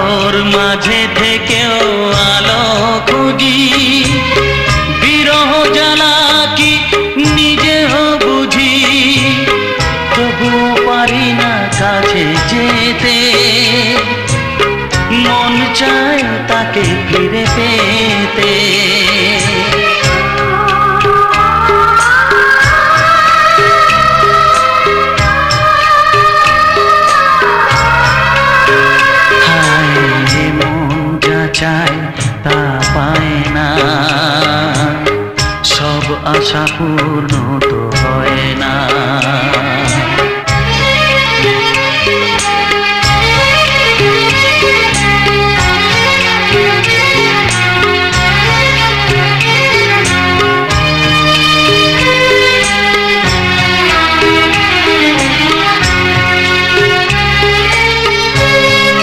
আলোর মাঝে থেকেও আলো খুঁজি, বিরহ জ্বালা কি নিজেও বুঝি, তবুও পারি না কাছে যেতে, মন চায় তাকে ফিরে পেতে। চায় তা পায় না, সব আশা পূর্ণ